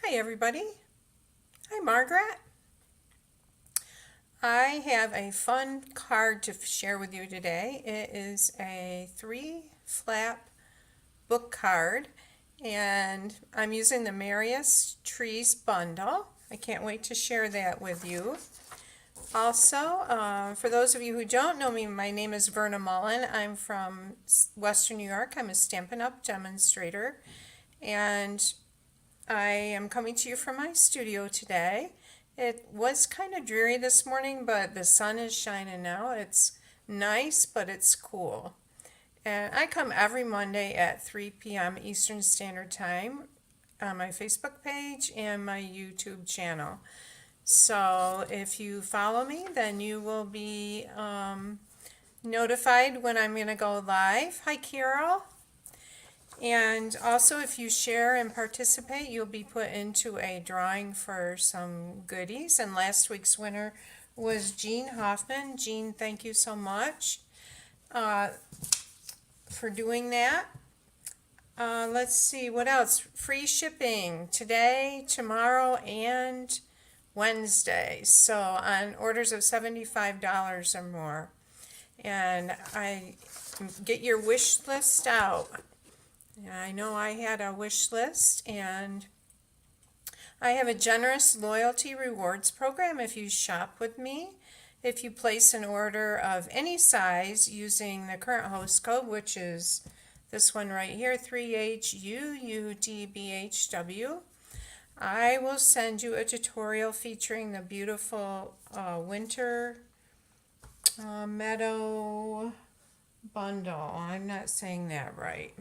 Hi everybody. Hi Margaret. I have a fun card to share with you today. It is a 3-flap book card and I'm using the Merriest Trees bundle. I can't wait to share that with you. Also, for those of you who don't know me, my name is Verna Mullen. I'm from Western New York. I'm a Stampin' Up! Demonstrator and I am coming to you from my studio today. It was kind of dreary this morning, but the sun is shining now. It's nice, but it's cool. And I come every Monday at 3 p.m. Eastern Standard Time on my Facebook page and my YouTube channel. So if you follow me, then you will be notified when I'm going to go live. Hi, Carol. And also, if you share and participate, you'll be put into a drawing for some goodies. And last week's winner was Jean Hoffman. Jean, thank you so much for doing that. Let's see, what else? Free shipping today, tomorrow, and Wednesday. So on orders of $75 or more. And get your wish list out. I know I had a wish list, and I have a generous loyalty rewards program if you shop with me. If you place an order of any size using the current host code, which is this one right here, 3HUUDBHW, I will send you a tutorial featuring the beautiful winter meadow bundle. I'm not saying that right.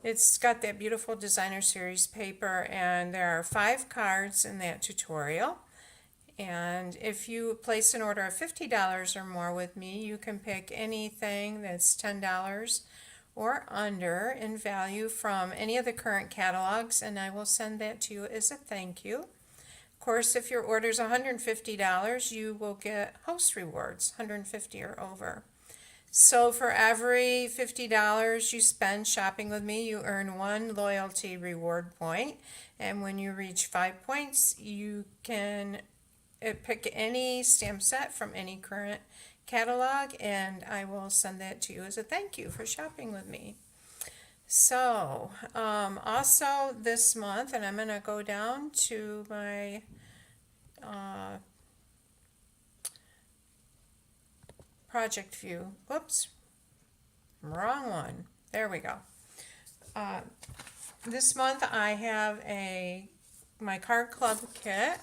It's got that beautiful designer series paper, and there are 5 cards in that tutorial. And if you place an order of $50 or more with me, you can pick anything that's $10 or under in value from any of the current catalogs, and I will send that to you as a thank you. Of course, if your order is $150, you will get host rewards, $150 or over. So for every $50 you spend shopping with me, you earn 1 loyalty reward point. And when you reach 5 points, you can pick any stamp set from any current catalog, and I will send that to you as a thank you for shopping with me. So also this month, and I'm going to go down to my project view. Whoops, wrong one. There we go. This month I have my card club kit,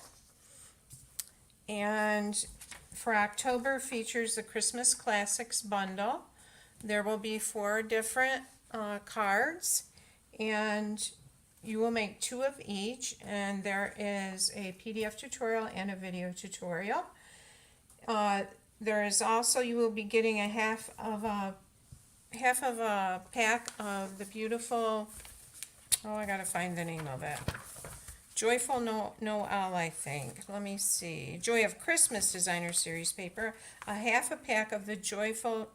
and for October features the Christmas Classics bundle. There will be 4 different cards, and you will make 2 of each, and there is a PDF tutorial and a video tutorial. There is also, you will be getting a half of a pack of the beautiful, I gotta find the name of it. Joyful Noel, I think. Let me see. Joy of Christmas Designer Series paper. A half a pack of the Joyful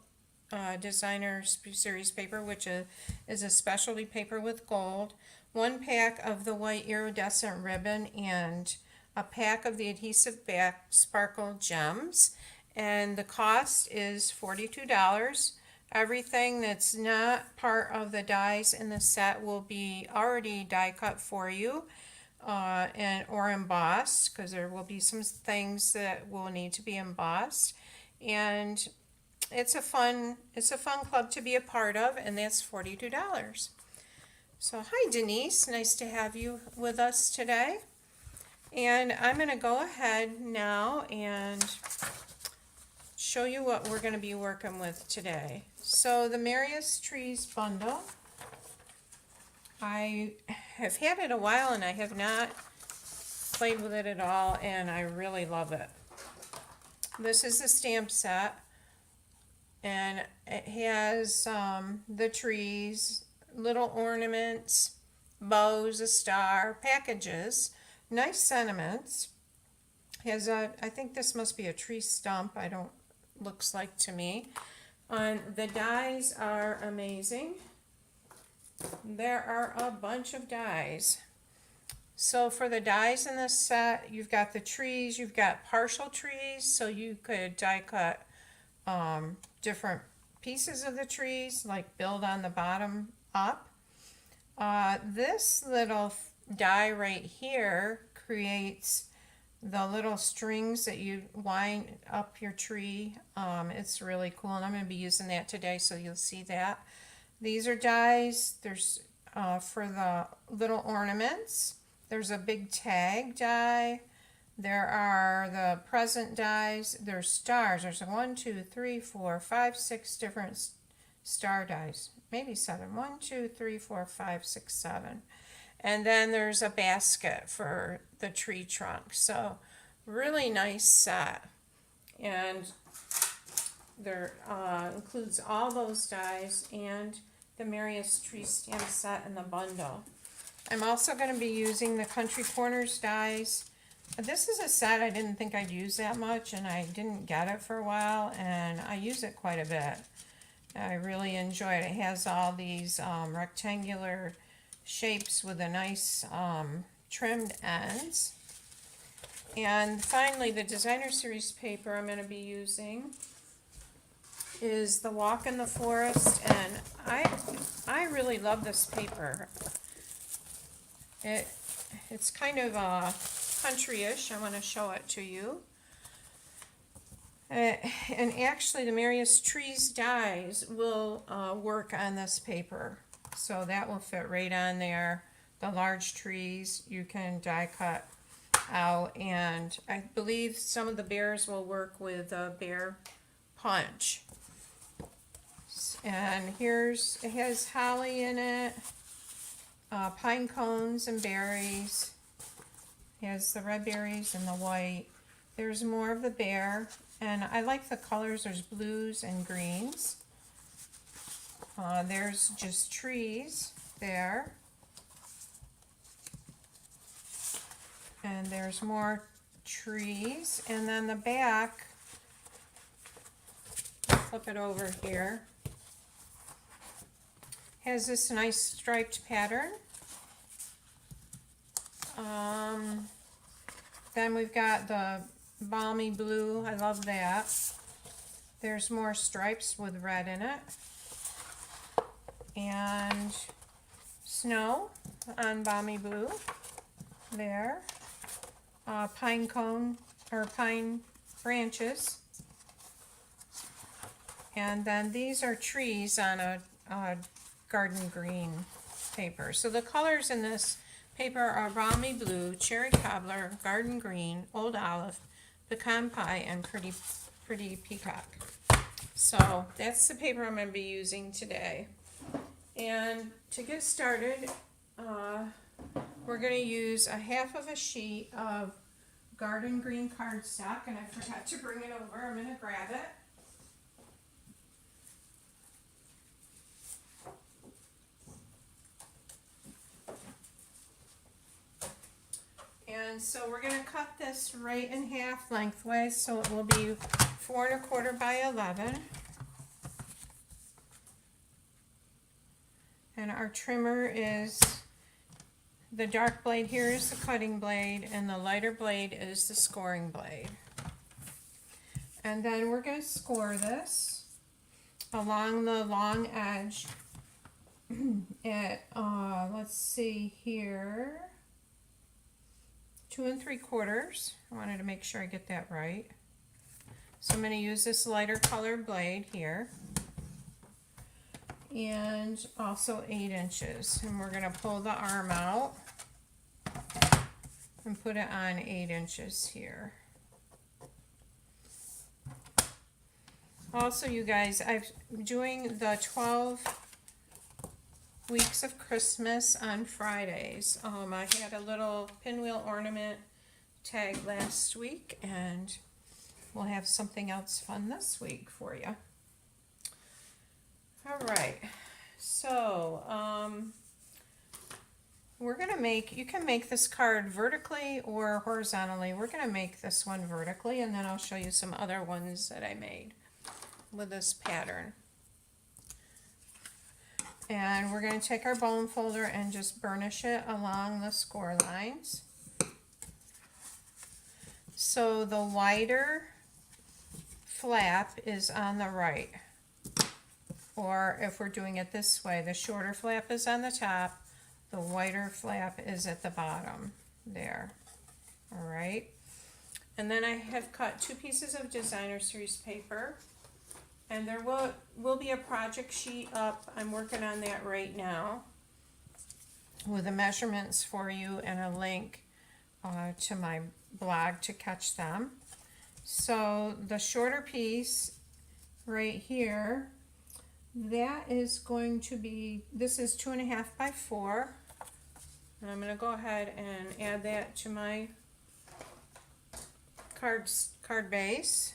Designer Series paper, which is a specialty paper with gold. 1 pack of the white iridescent ribbon, and a pack of the adhesive back sparkle gems. And the cost is $42. Everything that's not part of the dies in the set will be already die cut for you or embossed, because there will be some things that will need to be embossed. And it's a fun club to be a part of, and that's $42. So hi Denise, nice to have you with us today. And I'm going to go ahead now and show you what we're going to be working with today. So the Merriest Trees bundle, I have had it a while and I have not played with it at all, and I really love it. This is the stamp set, and it has the trees, little ornaments, bows, a star, packages, nice sentiments. Has I think this must be a tree stump. Looks like to me. The dies are amazing. There are a bunch of dies. So for the dies in this set, you've got the trees, you've got partial trees, so you could die cut different pieces of the trees, like build on the bottom up. This little die right here creates the little strings that you wind up your tree. It's really cool, and I'm going to be using that today, so you'll see that. These are dies. There's for the little ornaments. There's a big tag die. There are the present dies. There's stars. There's 1, 2, 3, 4, 5, 6 different star dies. Maybe 7. 1, 2, 3, 4, 5, 6, 7. And then there's a basket for the tree trunk. So really nice set. And there includes all those dies and the Merriest tree stamp set in the bundle. I'm also going to be using the Country Corners dies. This is a set I didn't think I'd use that much, and I didn't get it for a while, and I use it quite a bit. I really enjoy it. It has all these rectangular shapes with a nice trimmed ends. And finally, the Designer Series paper I'm going to be using is the Walk in the Forest, and I really love this paper. It's kind of country-ish. I want to show it to you. And actually, the Merriest Trees dies will work on this paper. So that will fit right on there. The large trees you can die cut out. And I believe some of the bears will work with bear punch. And it has holly in it. Pine cones and berries. It has the red berries and the white. There's more of the bear, and I like the colors. There's blues and greens. There's just trees there. And there's more trees. And then the back, flip it over here, has this nice striped pattern. Then we've got the balmy blue. I love that. There's more stripes with red in it. And snow on balmy blue there. Pine cone or pine branches. And then these are trees on a garden green paper. So the colors in this paper are balmy blue, cherry cobbler, garden green, old olive, pecan pie, and pretty peacock. So that's the paper I'm going to be using today. And to get started, we're going to use a half of a sheet of garden green cardstock, and I forgot to bring it over. I'm going to grab it. And so we're going to cut this right in half lengthwise, so it will be 4 1/4 by 11. And our trimmer is, the dark blade here is the cutting blade, and the lighter blade is the scoring blade. And then we're going to score this along the long edge at, let's see here, 2 3/4. I wanted to make sure I get that right. So I'm going to use this lighter colored blade here. And also 8 inches. And we're going to pull the arm out and put it on 8 inches here. Also, you guys, I'm doing the 12 weeks of Christmas on Fridays. I had a little pinwheel ornament tag last week, and we'll have something else fun this week for you. All right, so we're going to make, you can make this card vertically or horizontally. We're going to make this one vertically, and then I'll show you some other ones that I made with this pattern. And we're going to take our bone folder and just burnish it along the score lines. So the wider flap is on the right. Or if we're doing it this way, the shorter flap is on the top, the wider flap is at the bottom there. All right. And then I have cut 2 pieces of designer series paper. And there will be a project sheet up. I'm working on that right now with the measurements for you and a link to my blog to catch them. So the shorter piece right here, that is going to be, this is 2.5 by 4. And I'm going to go ahead and add that to my card base.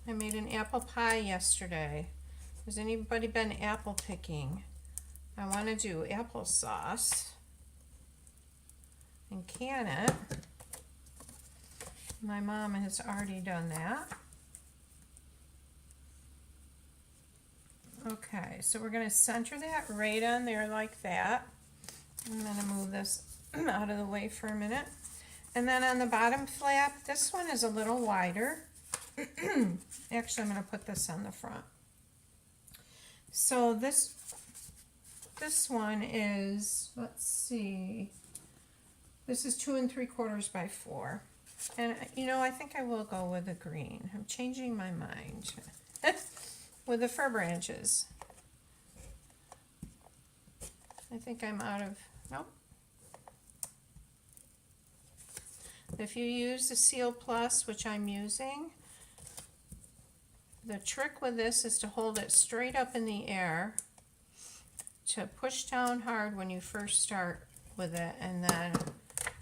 I made an apple pie yesterday. Has anybody been apple picking? I want to do applesauce and can it. My mom has already done that. Okay, so we're going to center that right on there like that. I'm going to move this out of the way for a minute. And then on the bottom flap, this one is a little wider. Actually, I'm going to put this on the front. So this one is, let's see, this is 2 3/4 by 4. And you know, I think I will go with the green. I'm changing my mind. With the fir branches. I think I'm out of, nope. If you use the Seal Plus, which I'm using, the trick with this is to hold it straight up in the air, to push down hard when you first start with it, and then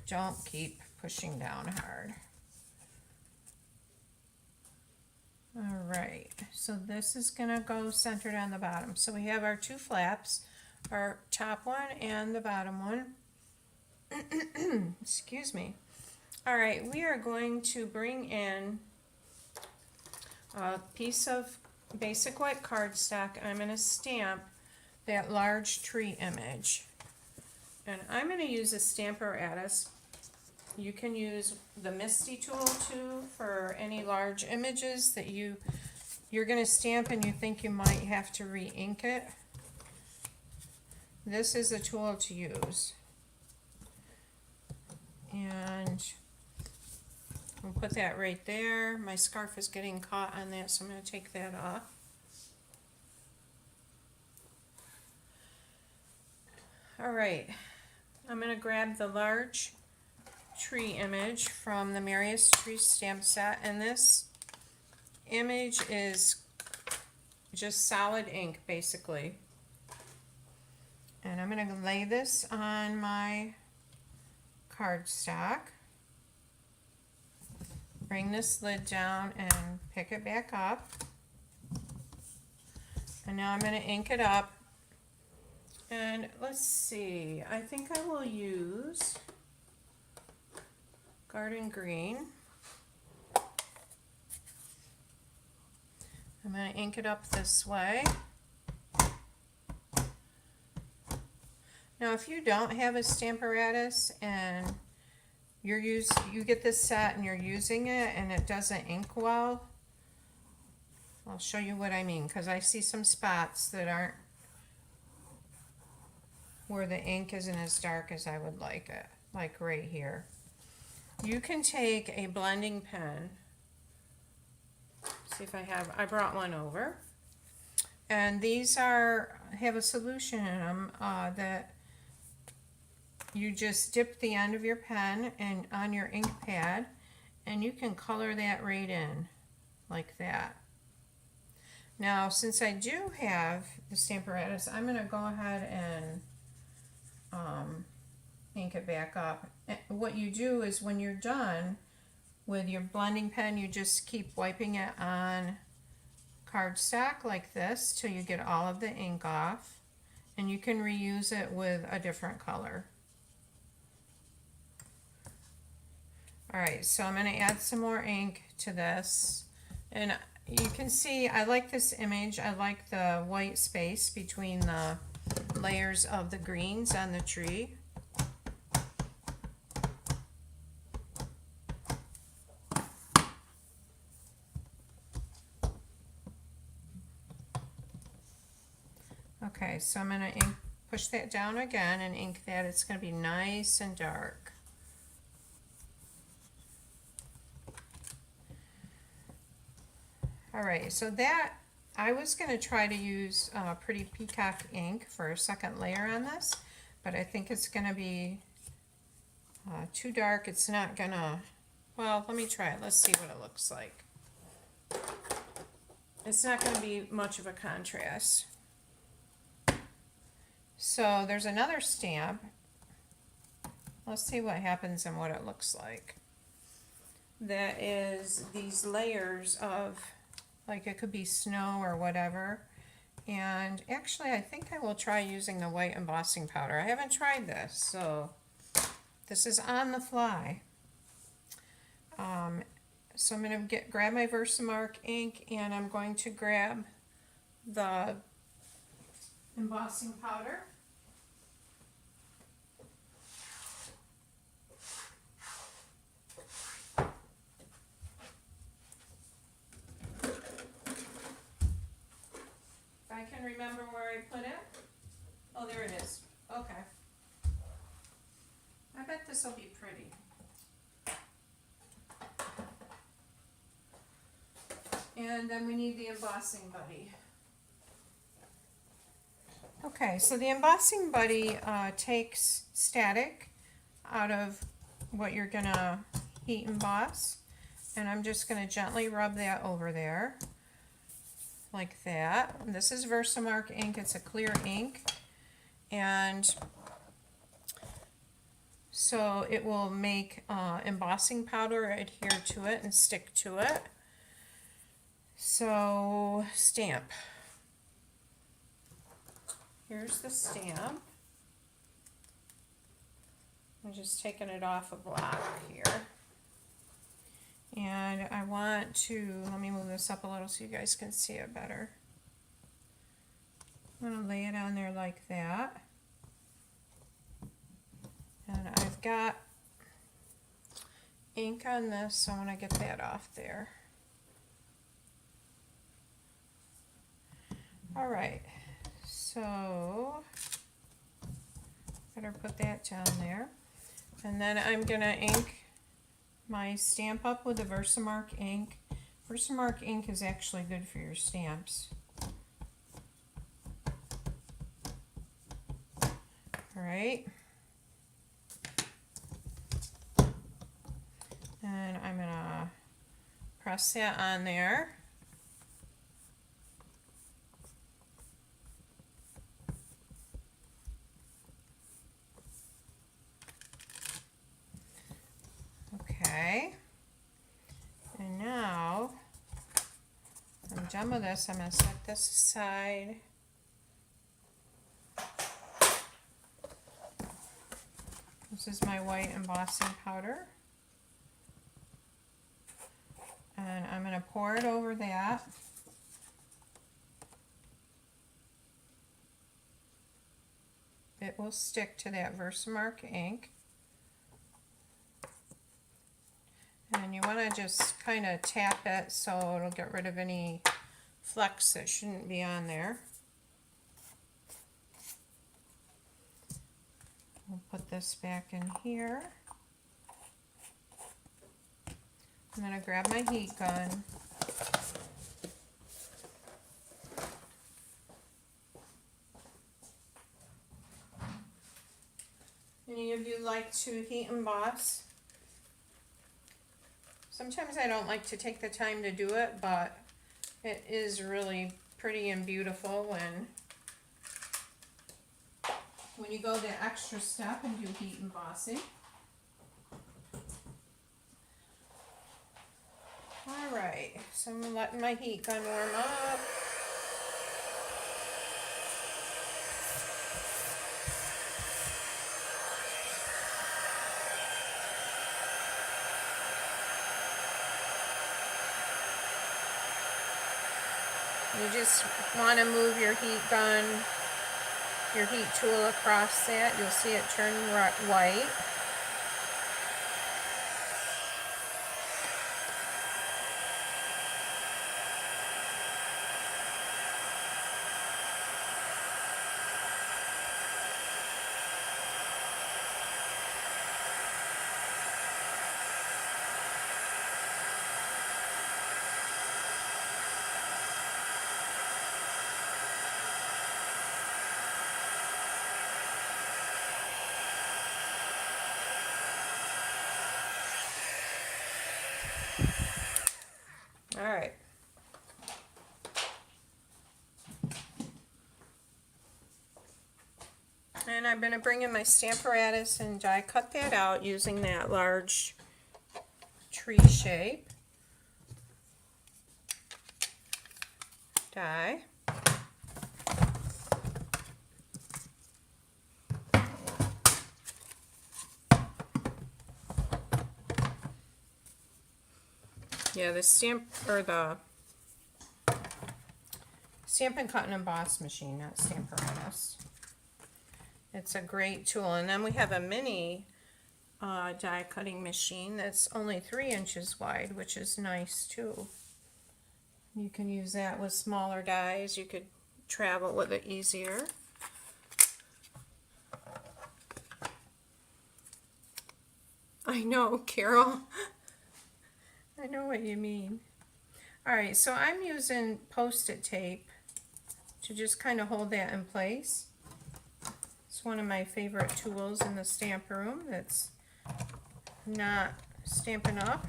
don't keep pushing down hard. All right, so this is gonna go centered on the bottom. So we have our 2 flaps, our top one and the bottom one. Excuse me. All right, we are going to bring in a piece of basic white cardstock, and I'm going to stamp that large tree image. And I'm going to use a Stamparatus. You can use the Misty tool too for any large images that you're going to stamp and you think you might have to re-ink it. This is a tool to use. And I'll put that right there. My scarf is getting caught on that, so I'm going to take that off. All right, I'm going to grab the large tree image from the Merriest tree stamp set, and this image is just solid ink basically. And I'm going to lay this on my cardstock, bring this lid down and pick it back up, and now I'm going to ink it up. And let's see, I think I will use Garden Green. I'm going to ink it up this way. Now if you don't have a Stamparatus and you get this set and you're using it and it doesn't ink well, I'll show you what I mean, because I see some spots that aren't where the ink isn't as dark as I would like it, like right here. You can take a blending pen. See if I brought one over. And these have a solution in them that you just dip the end of your pen and on your ink pad, and you can color that right in like that. Now, since I do have the Stamparatus, I'm going to go ahead and ink it back up. And what you do is when you're done with your blending pen, you just keep wiping it on cardstock like this till you get all of the ink off, and you can reuse it with a different color. All right, so I'm gonna add some more ink to this. And you can see, I like this image. I like the white space between the layers of the greens on the tree. Okay, so I'm gonna push that down again and ink that. It's gonna be nice and dark. All right, so that, I was gonna try to use Pretty Peacock ink for a second layer on this, but I think it's gonna be too dark. It's not gonna, well, let me try it. Let's see what it looks like. It's not gonna be much of a contrast. So there's another stamp. Let's see what happens and what it looks like. That is these layers of, like it could be snow or whatever. And actually I think I will try using the white embossing powder. I haven't tried this, so this is on the fly. So I'm going to grab my Versamark ink and I'm going to grab the embossing powder. If I can remember where I put it. Oh, there it is. Okay. I bet this will be pretty. And then we need the embossing buddy. Okay, so the embossing buddy takes static out of what you're gonna heat emboss, and I'm just gonna gently rub that over there like that. And this is Versamark ink. It's a clear ink, and so it will make embossing powder adhere to it and stick to it. So stamp. Here's the stamp. I'm just taking it off a block here. And I want to, let me move this up a little so you guys can see it better. I'm going to lay it on there like that. And I've got ink on this, so I want to get that off there. All right. So, better put that down there. And then I'm going to ink my stamp up with the Versamark ink. Versamark ink is actually good for your stamps. All right. And I'm going to press that on there. Okay, and now I'm done with this. I'm going to set this aside. This is my white embossing powder. And I'm going to pour it over that. It will stick to that Versamark ink. And you want to just kind of tap it so it'll get rid of any flecks that shouldn't be on there. We'll put this back in here. I'm going to grab my heat gun. Any of you like to heat emboss? Sometimes I don't like to take the time to do it, but it is really pretty and beautiful when you go the extra step and do heat embossing. All right, so I'm letting my heat gun warm up. You just want to move your heat gun, your heat tool across that. You'll see it turn white. All right. And I'm going to bring in my Stamparatus and die cut that out using that large tree shape die. Yeah, the Stampin' Cut and Emboss machine, not Stamparatus. It's a great tool. And then we have a mini die cutting machine that's only 3 inches wide, which is nice too. You can use that with smaller dies. You could travel with it easier. I know, Carol. I know what you mean. Alright, so I'm using Post-it tape to just kind of hold that in place. It's one of my favorite tools in the stamp room that's not Stampin' Up.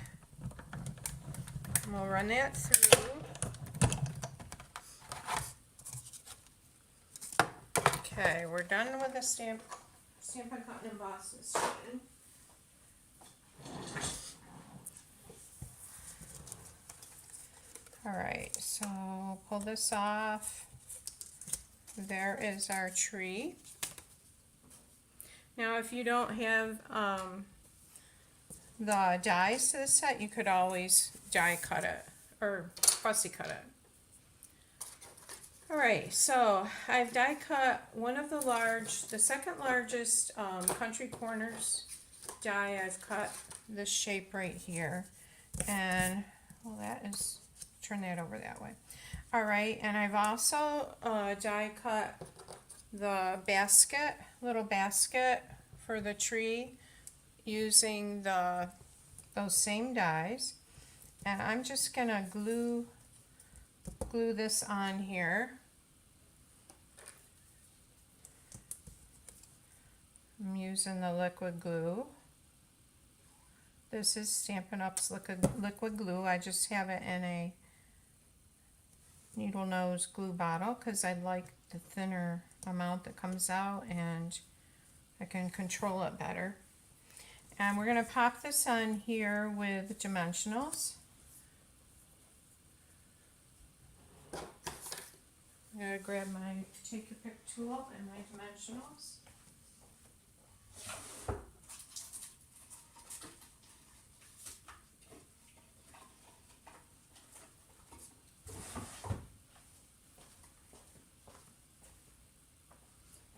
And we'll run that through. Okay, we're done with the Stampin' Cut and Emboss machine. Alright, so pull this off. There is our tree. Now if you don't have the dies to the set, you could always die cut it or fussy cut it. Alright, so I've die cut one of the second largest country corners die. I've cut this shape right here, and well, that is, turn that over that way. Alright, and I've also die cut the basket, little basket for the tree using those same dies, and I'm just gonna glue this on here. I'm using the liquid glue. This is Stampin' Up's liquid glue. I just have it in a needle nose glue bottle because I like the thinner amount that comes out and I can control it better. And we're going to pop this on here with dimensionals. I'm going to grab my take your pick tool and my dimensionals.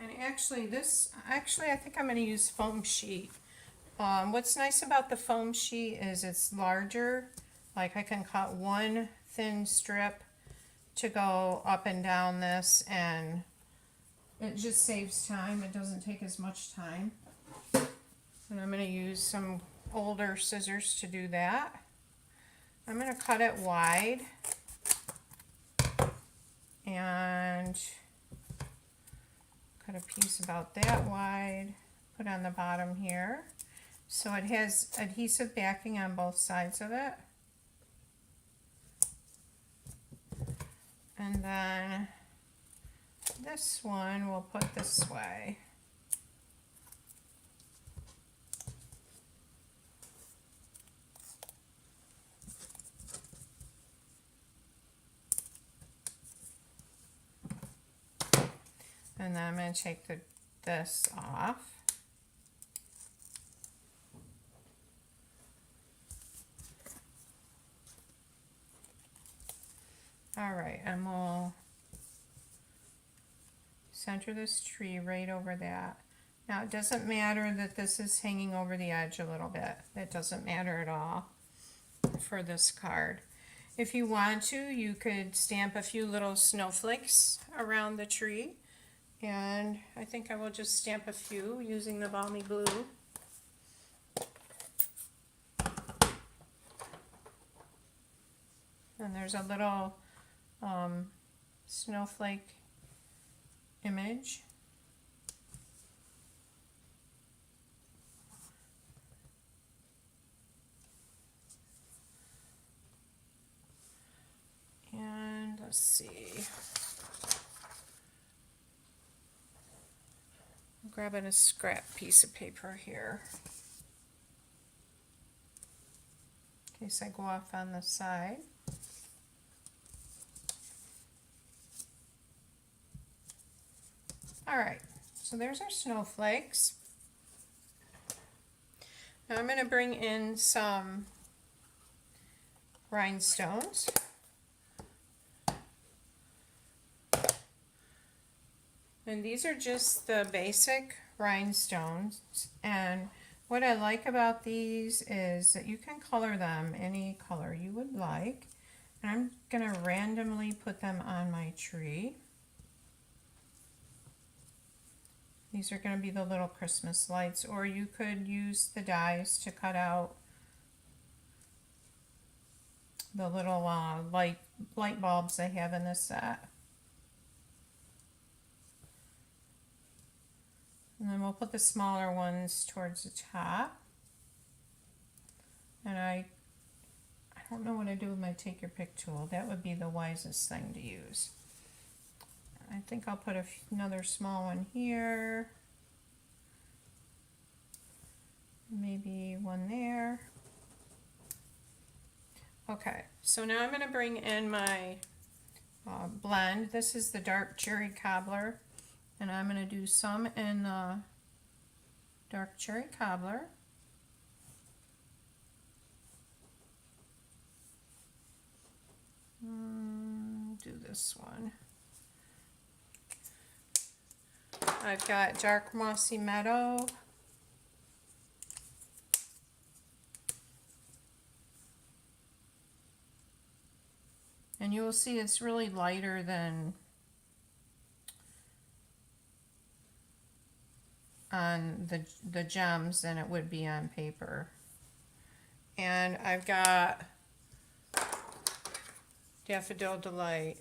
And actually I think I'm going to use foam sheet. What's nice about the foam sheet is it's larger. Like I can cut one thin strip to go up and down this, and it just saves time. It doesn't take as much time. And I'm going to use some older scissors to do that. I'm going to cut it wide and cut a piece about that wide, put on the bottom here. So it has adhesive backing on both sides of it. And then this one we'll put this way. And then I'm going to take this off. All right, and we'll center this tree right over that. Now, it doesn't matter that this is hanging over the edge a little bit. That doesn't matter at all for this card. If you want to, you could stamp a few little snowflakes around the tree. And I think I will just stamp a few using the Balmy Blue. And there's a little snowflake image. And let's see. I'm grabbing a scrap piece of paper here in case I go off on the side. All right, so there's our snowflakes. Now I'm going to bring in some rhinestones. And these are just the basic rhinestones. And what I like about these is that you can color them any color you would like. And I'm going to randomly put them on my tree. These are going to be the little Christmas lights, or you could use the dies to cut out the little light bulbs they have in this set. And then we'll put the smaller ones towards the top. And I don't know what I do with my take your pick tool. That would be the wisest thing to use. I think I'll put another small one here. Maybe one there. Okay, so now I'm going to bring in my blend. This is the dark cherry cobbler. And I'm going to do some in the dark cherry cobbler. Do this one. I've got dark mossy meadow. And you will see it's really lighter than on the gems than it would be on paper. And I've got Daffodil Delight.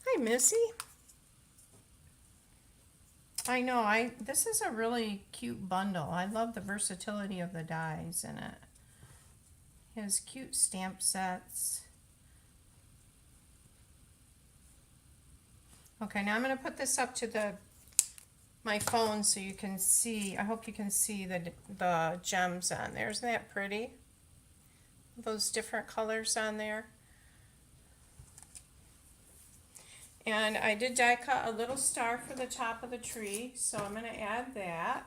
Hi, Missy. I know, this is a really cute bundle. I love the versatility of the dies in it. It has cute stamp sets. Okay, now I'm going to put this up to my phone so you can see. I hope you can see the gems on there. Isn't that pretty? Those different colors on there. And I did die cut a little star for the top of the tree, so I'm going to add that.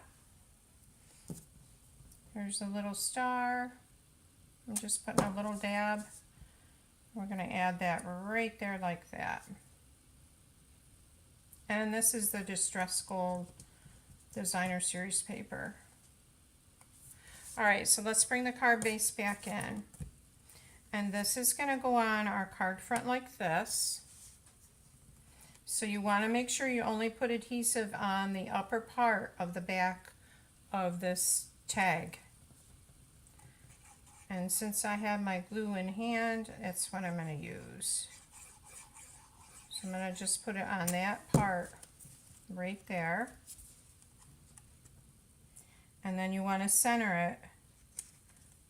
There's a little star. I'm just putting a little dab. We're going to add that right there like that. And this is the Distress Gold Designer Series paper. Alright, so let's bring the card base back in. And this is going to go on our card front like this. So you want to make sure you only put adhesive on the upper part of the back of this tag. And since I have my glue in hand, that's what I'm going to use. So I'm going to just put it on that part right there. And then you want to center it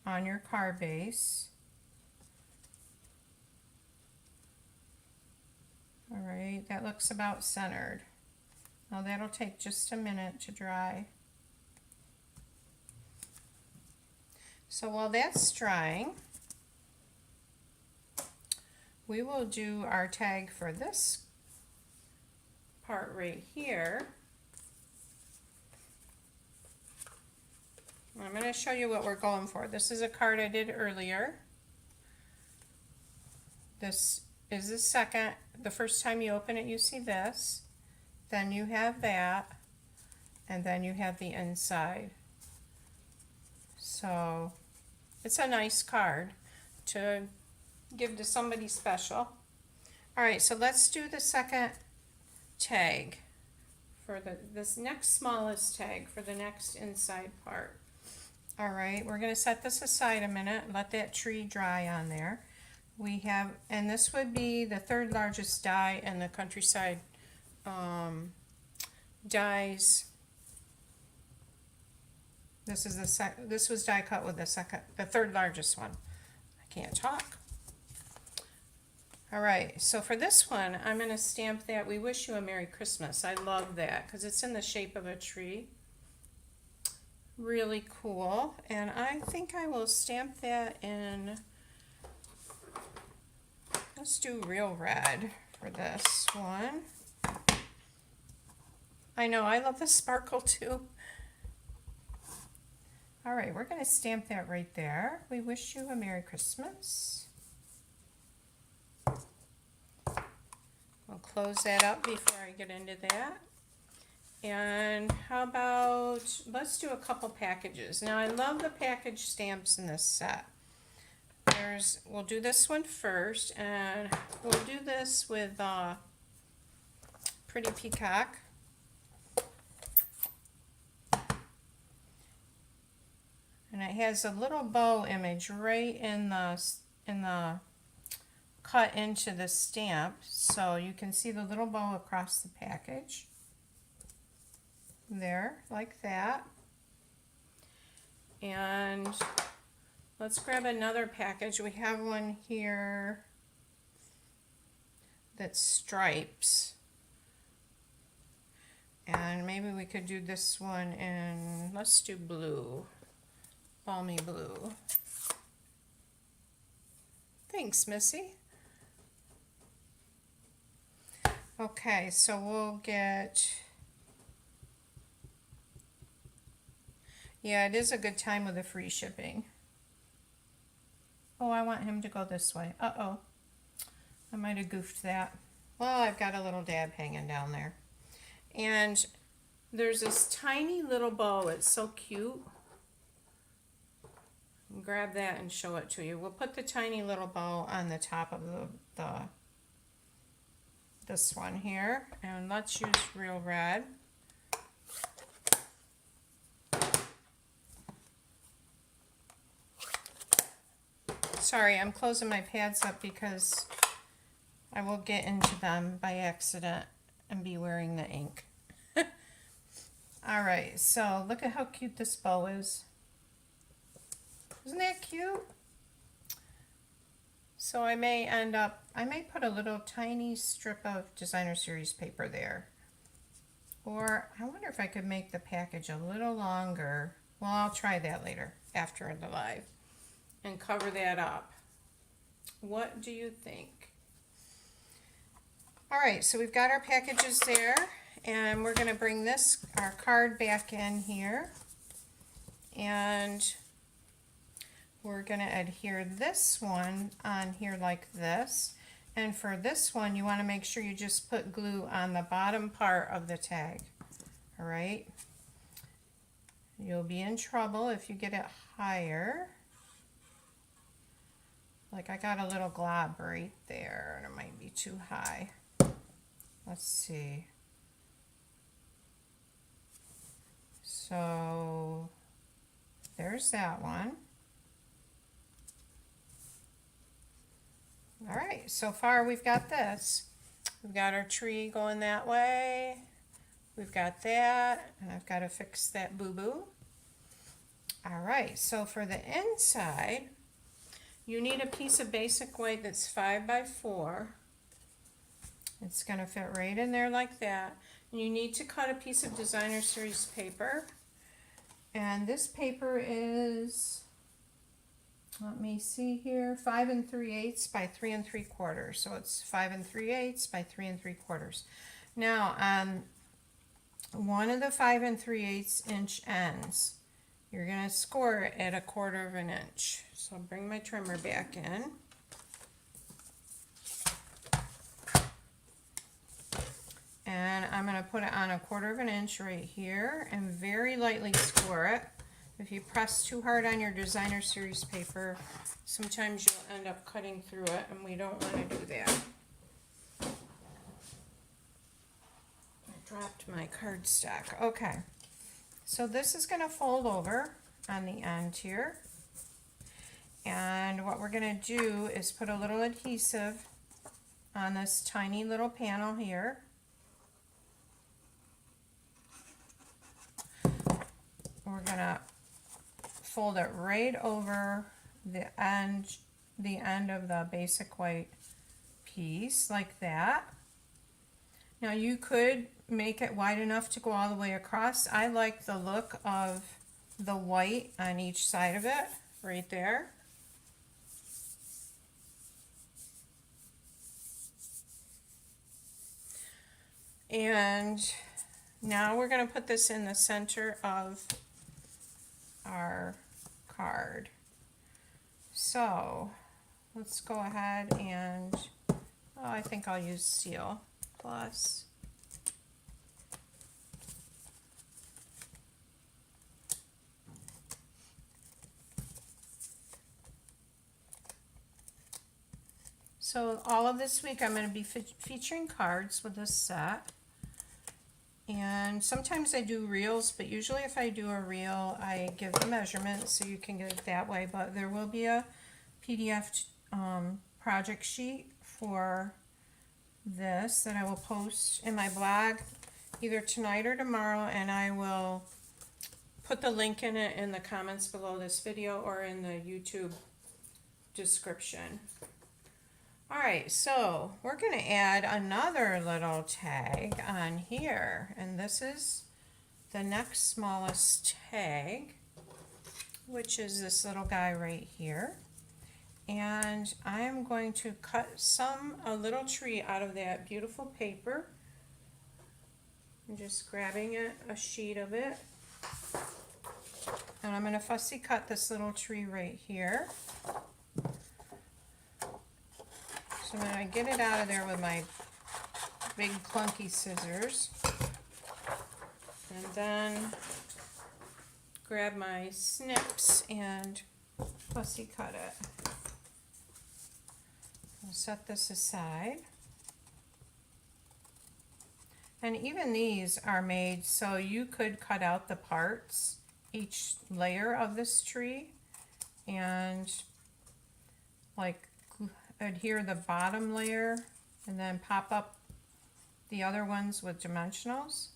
on your card base. Alright, that looks about centered. Now that'll take just a minute to dry. So while that's drying, we will do our tag for this part right here. I'm going to show you what we're going for. This is a card I did earlier. this is the second, the first time you open it, you see this, then you have that, and then you have the inside. So it's a nice card to give to somebody special. All right, so let's do the second tag for this next smallest tag for the next inside part. All right, we're going to set this aside a minute, let that tree dry on there. We have, and this would be the third largest die in the Countryside dies. This is this was die cut with the third largest one. I can't talk. All right, so for this one, I'm going to stamp that "We Wish You a Merry Christmas." I love that because it's in the shape of a tree. Really cool. And I think I will stamp that in, let's do real red for this one. I know, I love the sparkle too. All right, we're going to stamp that right there. "We wish you a Merry Christmas." I'll close that up before I get into that. And how about, let's do a couple packages. Now I love the package stamps in this set. We'll do this one first, and we'll do this with Pretty Peacock. And it has a little bow image right in the cut into the stamp, so you can see the little bow across the package. There, like that. And let's grab another package. We have one here that's stripes. And maybe we could do this one in, let's do blue. Balmy blue. Thanks, Missy. Okay, so we'll get, yeah, it is a good time with the free shipping. Oh, I want him to go this way. Uh-oh. I might have goofed that. Well, I've got a little dab hanging down there. And there's this tiny little bow. It's so cute. Grab that and show it to you. We'll put the tiny little bow on the top of this one here, and let's use real red. Sorry, I'm closing my pads up because I will get into them by accident and be wearing the ink. All right, so look at how cute this bow is. Isn't that cute? So I may put a little tiny strip of designer series paper there. Or I wonder if I could make the package a little longer. Well, I'll try that later after the live and cover that up. What do you think? All right, so we've got our packages there, and we're going to bring our card back in here, and we're going to adhere this one on here like this. And for this one, you want to make sure you just put glue on the bottom part of the tag. All right? You'll be in trouble if you get it higher. Like I got a little glob right there, and it might be too high. Let's see. So there's that one. All right, so far we've got this. We've got our tree going that way. We've got that, and I've got to fix that boo-boo. All right, so for the inside, you need a piece of basic white that's 5 by 4. It's going to fit right in there like that. And you need to cut a piece of designer series paper. And this paper is, let me see here, 5 3/8 by 3 3/4. So it's 5 3/8 by 3 3/4. Now on one of the 5 3/8 inch ends, you're going to score it at 1/4 inch. So I'll bring my trimmer back in. I'm going to put it on 1/4 of an inch right here and very lightly score it. If you press too hard on your designer series paper, sometimes you'll end up cutting through it, and we don't want to do that. I dropped my cardstock. Okay, so this is going to fold over on the end here. And what we're going to do is put a little adhesive on this tiny little panel here. We're going to fold it right over the end of the basic white piece like that. Now you could make it wide enough to go all the way across. I like the look of the white on each side of it right there. And now we're going to put this in the center of our card. So let's go ahead and, I think I'll use Seal Plus. So all of this week I'm going to be featuring cards with this set. And sometimes I do reels, but usually if I do a reel, I give the measurements so you can get it that way. But there will be a PDF project sheet for this that I will post in my blog either tonight or tomorrow, and I will put the link in it in the comments below this video or in the YouTube description. Alright, so we're going to add another little tag on here, and this is the next smallest tag, which is this little guy right here. And I am going to cut a little tree out of that beautiful paper. I'm just grabbing a sheet of it, and I'm going to fussy cut this little tree right here. So I'm going to get it out of there with my big clunky scissors, and then grab my snips and fussy cut it. I'll set this aside. And even these are made so you could cut out the parts, each layer of this tree, and like adhere the bottom layer and then pop up the other ones with dimensionals.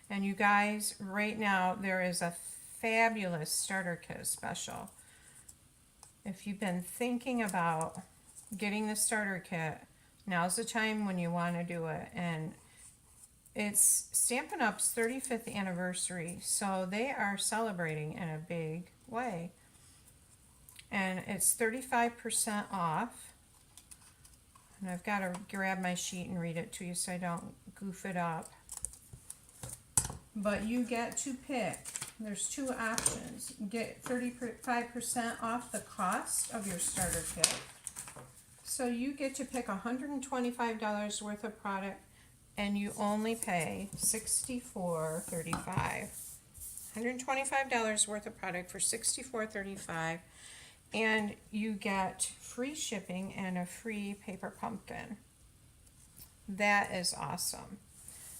And you guys, right now there is a fabulous starter kit special. If you've been thinking about getting the starter kit, now's the time when you want to do it. And it's Stampin' Up's 35th anniversary, so they are celebrating in a big way. And it's 35% off. And I've got to grab my sheet and read it to you so I don't goof it up. But you get to pick, there's two options. You get 35% off the cost of your starter kit. So you get to pick $125 worth of product, and you only pay $64.35. $125 worth of product for $64.35. And you get free shipping and a free paper pumpkin. That is awesome.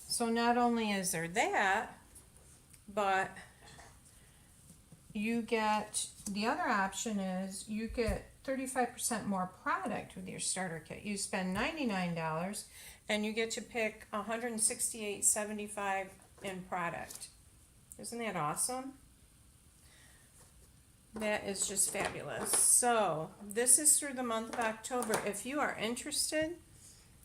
So not only is there that, but you get, the other option is you get 35% more product with your starter kit. You spend $99 and you get to pick $168.75 in product. Isn't that awesome? That is just fabulous. So this is through the month of October. If you are interested,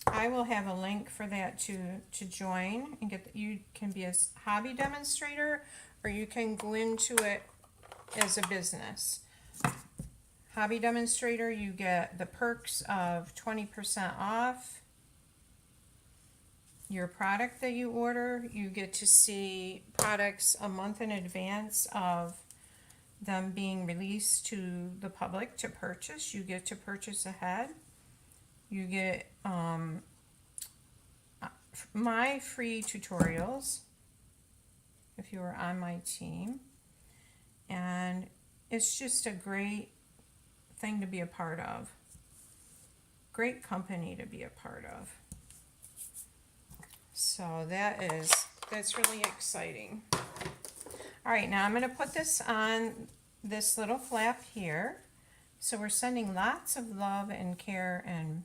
I will have a link for that to join and get. You can be a hobby demonstrator, or you can go into it as a business. Hobby demonstrator, you get the perks of 20% off your product that you order. You get to see products a month in advance of them being released to the public to purchase. You get to purchase ahead. You get my free tutorials if you were on my team. And it's just a great thing to be a part of. Great company to be a part of. So that's really exciting. All right, now I'm going to put this on this little flap here. So we're sending lots of love and care and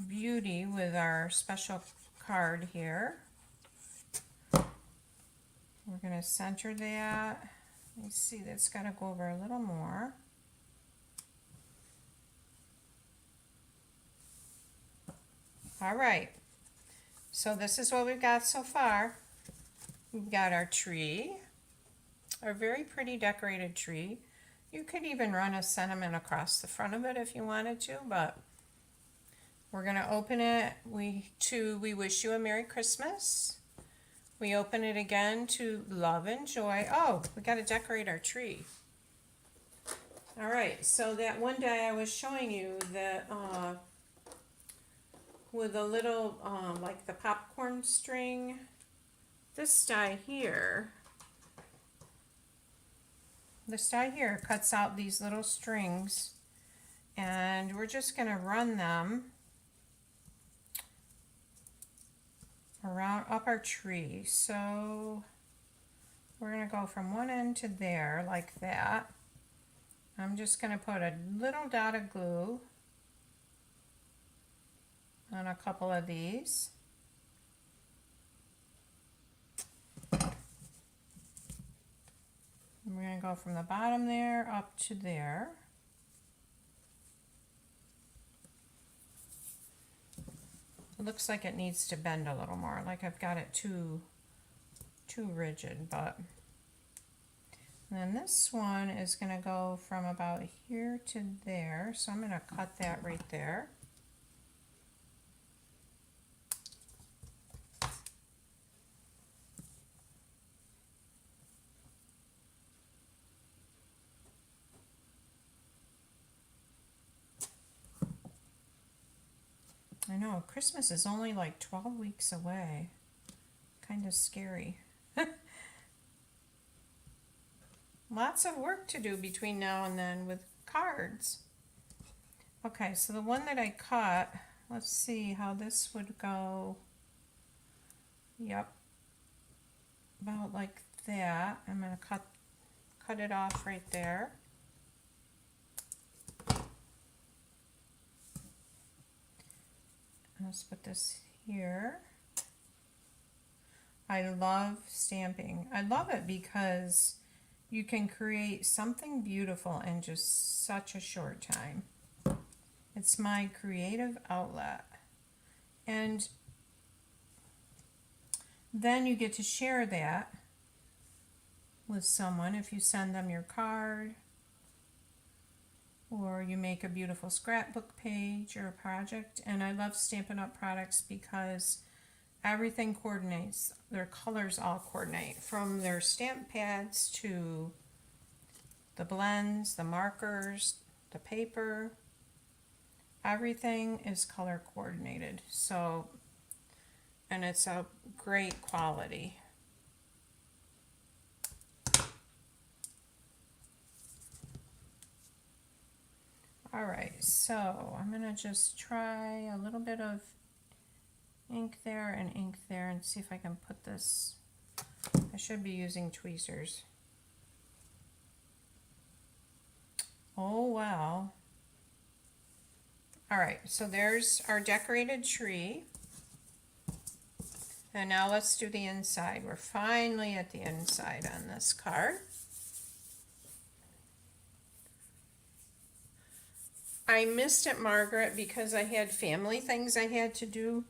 beauty with our special card here. We're going to center that. Let me see, that's got to go over a little more. All right, so this is what we've got so far. We've got our tree, our very pretty decorated tree. You could even run a sentiment across the front of it if you wanted to, but we're going to open it we wish you a Merry Christmas. We open it again to love and joy. Oh, we got to decorate our tree. All right, so that one day I was showing you that with a little, like the popcorn string, this die here cuts out these little strings, and we're just going to run them around up our tree. So we're going to go from one end to there like that. I'm just going to put a little dot of glue on a couple of these. And we're going to go from the bottom there up to there. It looks like it needs to bend a little more, like I've got it too rigid, but and then this one is going to go from about here to there, so I'm going to cut that right there. I know, Christmas is only like 12 weeks away. Kind of scary. Lots of work to do between now and then with cards. Okay, so the one that I cut, let's see how this would go. Yep, about like that. I'm going to cut it off right there. Let's put this here. I love stamping. I love it because you can create something beautiful in just such a short time. It's my creative outlet. And then you get to share that with someone if you send them your card, or you make a beautiful scrapbook page or a project. And I love Stampin' Up! Products because everything coordinates. Their colors all coordinate, from their stamp pads to the blends, the markers, the paper. Everything is color coordinated. So, and it's a great quality. All right, so I'm going to just try a little bit of ink there and see if I can put this. I should be using tweezers. Oh, wow. All right, so there's our decorated tree. And now let's do the inside. We're finally at the inside on this card. I missed it, Margaret, because I had family things I had to do,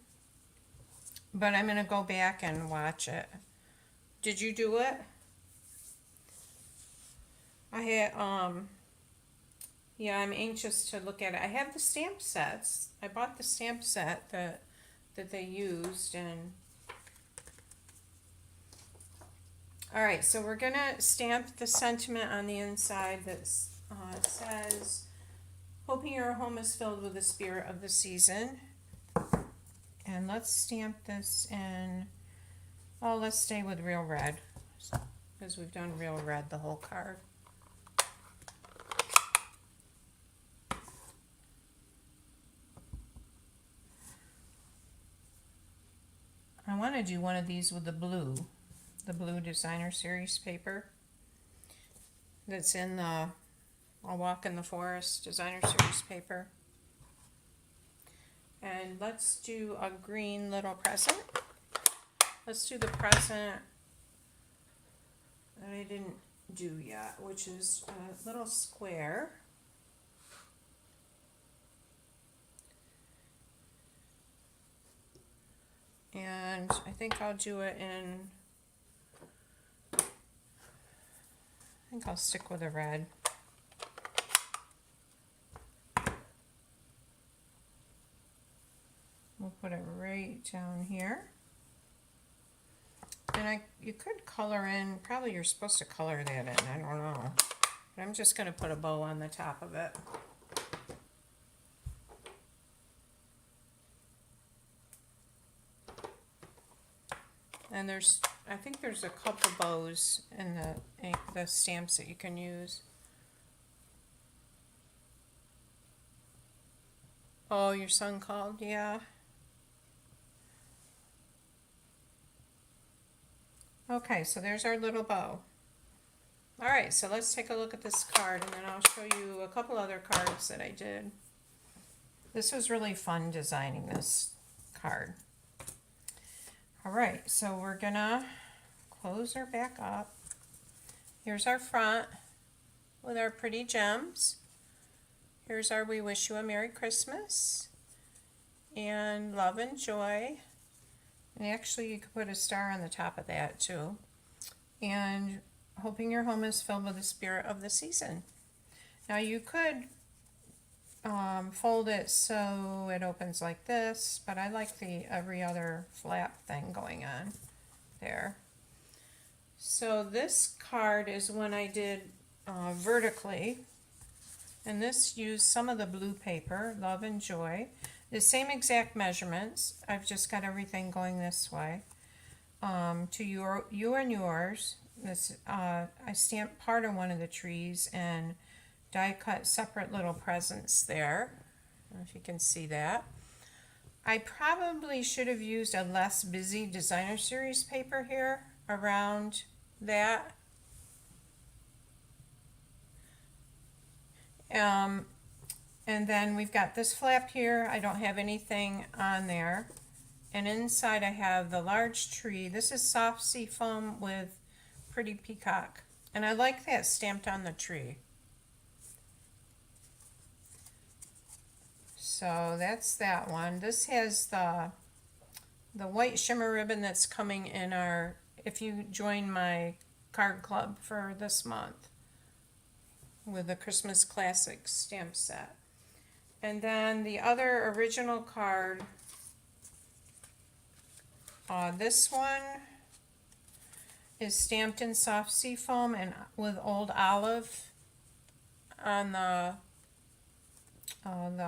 but I'm going to go back and watch it. Did you do it? I had, yeah, I'm anxious to look at it. I have the stamp sets. I bought the stamp set that they used, and all right, so we're going to stamp the sentiment on the inside that says, hoping your home is filled with the spirit of the season. And let's stamp this in, oh, let's stay with real red, because we've done real red the whole card. I want to do one of these with the blue designer series paper that's in the I'll Walk in the Forest designer series paper. And let's do a green little present. Let's do the present that I didn't do yet, which is a little square. And I think I'll do it in, I think I'll stick with a red. We'll put it right down here. And you could color in, probably you're supposed to color that in, I don't know. But I'm just gonna put a bow on the top of it. And I think there's a couple bows in the stamps that you can use. Oh, your son called, yeah. Okay, so there's our little bow. All right, so let's take a look at this card, and then I'll show you a couple other cards that I did. This was really fun designing this card. All right, so we're gonna close her back up. Here's our front with our pretty gems. Here's our We Wish You a Merry Christmas and Love and Joy. And actually you could put a star on the top of that too. And hoping your home is filled with the spirit of the season. Now you could fold it so it opens like this, but I like the every other flap thing going on there. So this card is one I did vertically, and this used some of the blue paper, Love and Joy. The same exact measurements, I've just got everything going this way. To you and yours, this I stamped part of one of the trees and die cut separate little presents there. I don't know if you can see that. I probably should have used a less busy designer series paper here around that. And then we've got this flap here. I don't have anything on there. And inside I have the large tree. This is soft sea foam with pretty peacock. And I like that stamped on the tree. So that's that one. This has the white shimmer ribbon that's coming in our, if you join my card club for this month with the Christmas Classics stamp set. And then the other original card, this one is stamped in soft sea foam and with old olive on the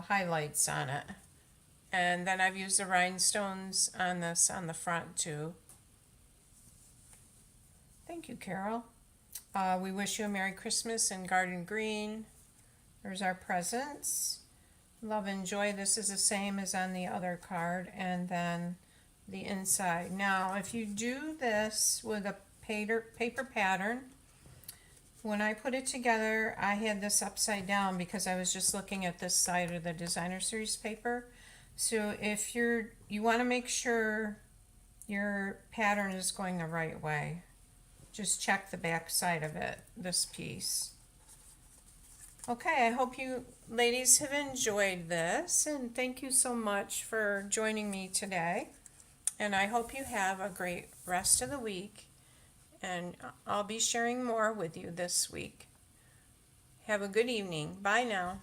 highlights on it. And then I've used the rhinestones on this on the front too. Thank you, Carol. We wish you a Merry Christmas in Garden Green. There's our presents. Love and Joy. This is the same as on the other card. And then the inside. Now, if you do this with a paper pattern, when I put it together, I had this upside down because I was just looking at this side of the designer series paper. So if you want to make sure your pattern is going the right way, just check the back side of it, this piece. Okay, I hope you ladies have enjoyed this, and thank you so much for joining me today. And I hope you have a great rest of the week, and I'll be sharing more with you this week. Have a good evening. Bye now.